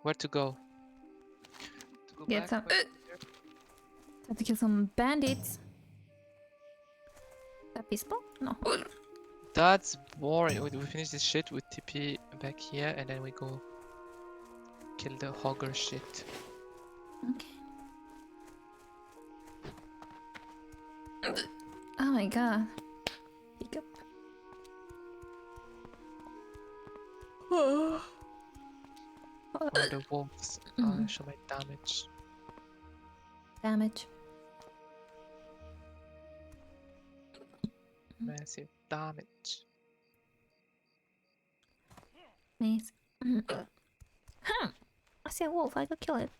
Where to go? To go Get back? some. Where- Have to kill some bandits. That peaceful? No. That's boring. We finish this shit, we TP back here, and then we go kill the hogger shit. Okay. Oh my god. Hiccup. Or the wolves. Show my damage. Damage. Massive damage. Nice. Huh. I see a wolf. I could kill it.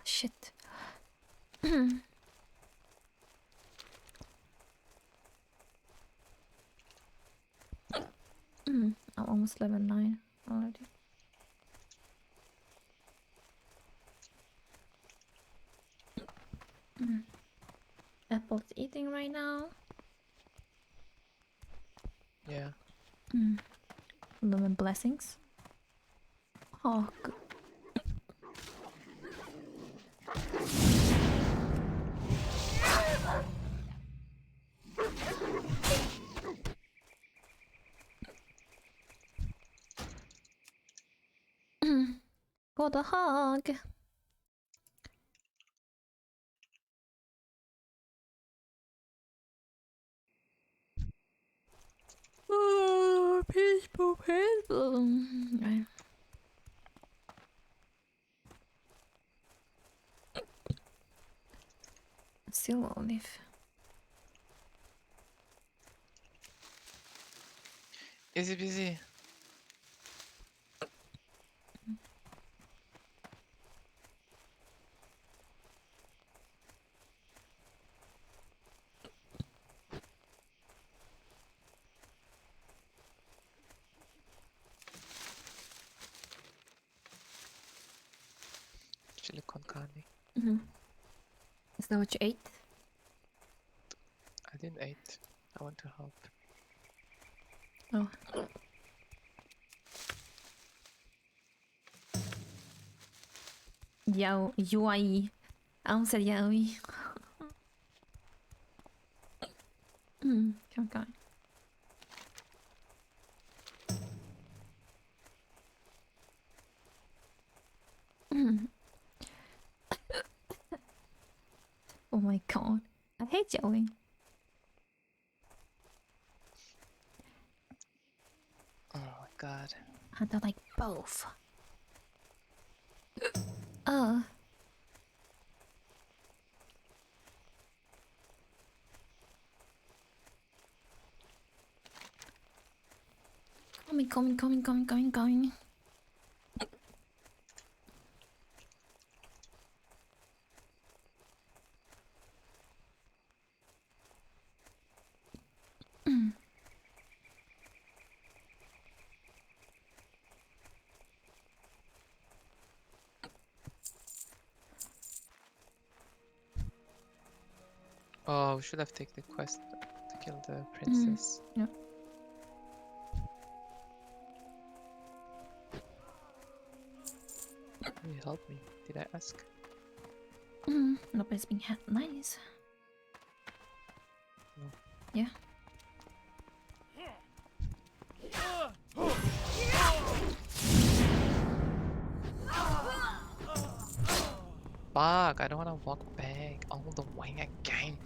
Shit. I'm almost level 9 already. Apple's eating right now. Yeah. Lumen blessings. Oh, good. For the hog. Oh, peaceful, peaceful. Right. Still olive. Easy peasy. Chili con carne. Is that what you ate? I didn't eat. I want to help. Oh. Yao, UI. I almost said yaoi. Come on. Oh my god. I hate yaoi. Oh my god. And they're like both. Oh. Coming. Oh, we should have taken the quest to kill the princess. Yeah. Will you help me? Did I ask? Nobody's being nice. No. Yeah. Fuck, I don't wanna walk back all the way again.